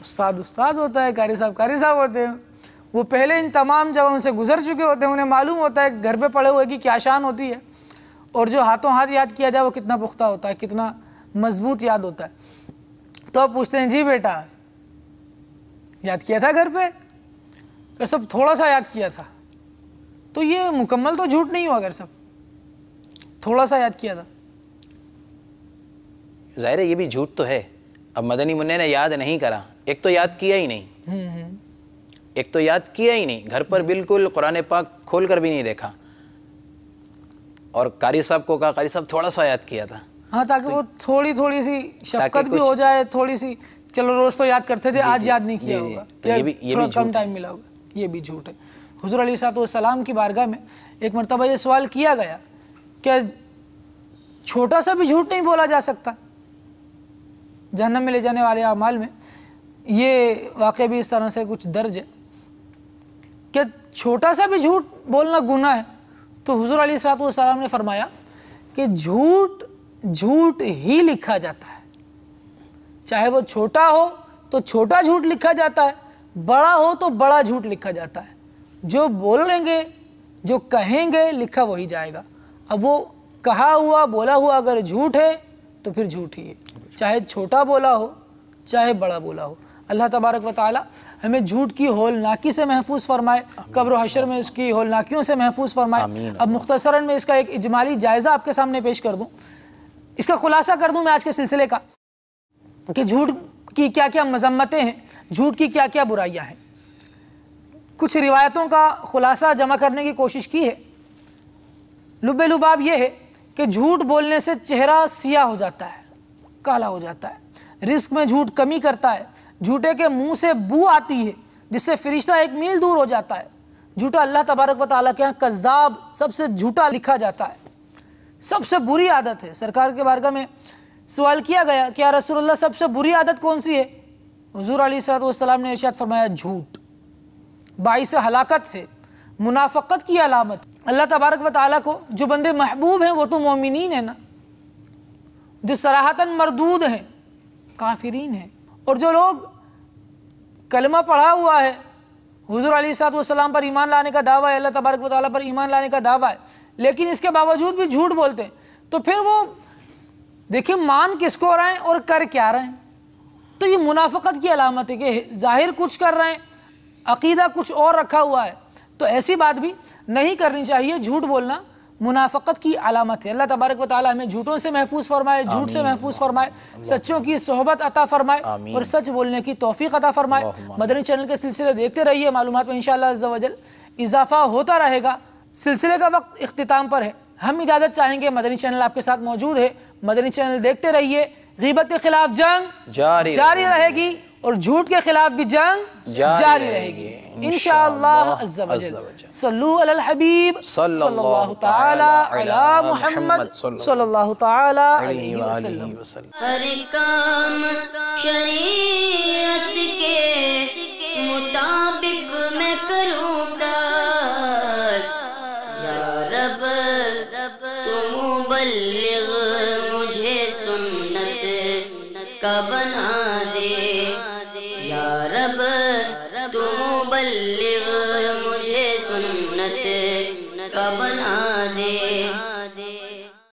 استاد ہوتا ہے، قاری صاحب ہوتے ہیں، وہ پہلے ان تمام جگہوں سے گزر چکے ہوتے ہیں، انہیں معلوم ہوتا ہے گھر پہ پڑے ہوئے کی کیا شان ہوتی ہے، اور جو ہاتھوں ہاتھ یاد کیا جائے وہ کتنا پختہ ہوتا ہے، کتنا مضبوط یاد ہوتا ہے۔ تو اب پوچھتے ہیں جی بیٹا یاد کیا تھا گھر پہ؟ کہ سب تھوڑا سا یاد کیا تھا، تو یہ مکمل تو جھوٹ نہیں ہوا، اگر سب تھوڑا سا یاد کیا تھا، ظاہر ہے یہ بھی جھوٹ تو ہے۔ اب مدنی منع نے یاد نہیں کرا، ایک تو یاد کیا ہی نہیں، گھر پر بالکل قرآن پاک کھول کر بھی نہیں دیکھا، اور قاری صاحب کو کہا، قاری صاحب تھوڑا سا یاد کیا تھا، ہاں تاکہ وہ تھوڑی سی شفقت بھی ہو جائے، تھوڑی سی، چلو روز تو یاد کرتے تھے، آج یاد نہیں کیا ہوگا، تھوڑا کم ٹائم ملا ہوگا، یہ بھی جھوٹ ہے۔ حضور علیہ السلام کی بارگاہ میں ایک مرتبہ یہ سوال کیا گیا کہ چھوٹا سا بھی جھوٹ نہیں بولا جا سکتا؟ جہنم میں لے جانے والے اعمال میں یہ واقعہ بھی اس طرح سے کچھ درج ہے کہ چھوٹا سا بھی جھوٹ بولنا گناہ ہے، تو حضور علیہ السلام نے فرمایا کہ جھوٹ جھوٹ ہی لکھا جاتا ہے، چاہے وہ چھوٹا ہو تو چھوٹا جھوٹ لکھا جاتا ہے، بڑا ہو تو بڑا جھوٹ لکھا جاتا ہے۔ جو بولیں گے، جو کہیں گے، لکھا وہی جائے گا۔ اب وہ کہا ہوا، بولا ہوا اگر جھوٹ ہے تو پھر جھوٹ ہی ہے، چاہے چھوٹا بولا ہو چاہے بڑا بولا ہو۔ اللہ تبارک و تعالی ہمیں جھوٹ کی ہولناکی سے محفوظ فرمائے، قبر و حشر میں اس کی ہولناکیوں سے محفوظ فرمائے۔ اب مختصراً میں اس کا ایک اجمالی جائزہ آپ کے سامنے پیش کر دوں، اس کا خلاصہ کر دوں میں آج کے سلسلے کا کہ جھوٹ کی کیا کیا مذمتیں ہیں، جھوٹ کی کیا کیا برائیاں ہیں۔ کچھ روایتوں کا خلاصہ جمع کرنے کی کوشش کی ہے۔ لب لباب یہ ہے کہ جھوٹ بولنے سے چہرہ سیاہ ہو جاتا ہے، کالا ہو جاتا ہے، رزق میں جھوٹ کمی کرتا ہے، جھوٹے کے منہ سے بو آتی ہے جس سے فرشتہ ایک میل دور ہو جاتا ہے، جھوٹا اللہ تبارک و تعالیٰ کے ہاں کذاب سب سے جھوٹا لکھا جاتا ہے، سب سے بری عادت ہے۔ سرکار کے بارگاہ میں سوال کیا گیا کہ یا رسول اللہ سب سے بری عادت کون سی ہے؟ حضور علیہ السلام نے ارشاد فرمایا جھوٹ باعث ہلاکت ہے، منافقت کی علامت۔ اللہ تبارک و تعالیٰ کو جو بندے محبوب ہیں وہ تو مومنین ہیں نا، جو صراحتاً مردود ہیں کافرین ہیں، اور جو لوگ کلمہ پڑھا ہوا ہے، حضور علیہ السلام پر ایمان لانے کا دعویٰ ہے، اللہ تبارک و تعالیٰ پر ایمان لانے کا دعویٰ ہے، لیکن اس کے باوجود بھی جھوٹ بولتے ہیں، تو پھر وہ دیکھیں مان کس کو رہے ہیں اور کر کیا رہے ہیں؟ تو یہ منافقت کی علامت ہے کہ ظاہر کچھ کر رہے ہیں، عقیدہ کچھ اور رکھا ہوا ہے، تو ایسی بات بھی نہیں کرنی چاہیے۔ جھوٹ بولنا منافقت کی علامت ہے۔ اللہ تبارک و تعالیٰ ہمیں جھوٹوں سے محفوظ فرمائے، جھوٹ سے محفوظ فرمائے، سچوں کی صحبت عطا فرمائے اور سچ بولنے کی توفیق عطا فرمائے۔ مدنی چینل کے سلسلے دیکھتے رہیے، معلومات میں انشاءاللہ عز و جل اضافہ ہوتا رہے گا۔ سلسلے کا وقت اختتام پر ہے، ہم اجازت چاہیں گے، مدنی چینل آپ کے ساتھ موجود ہے، مدنی چینل دیکھتے رہیے۔ غیبت کے خلاف جنگ جاری رہے گی اور جھوٹ کے خلاف بھی جنگ جاری رہے گی انشاءاللہ عز و جل۔ صلو علی الحبیب صلی اللہ تعالی علی محمد صلی اللہ تعالی علیہ وسلم۔ ہر کام شریعت کے مطابق میں کروں گا، یا رب تو مبلغ مجھے سنت کا بنا دے، یا رب تو مبلغ مجھے سنت کا بنا دے۔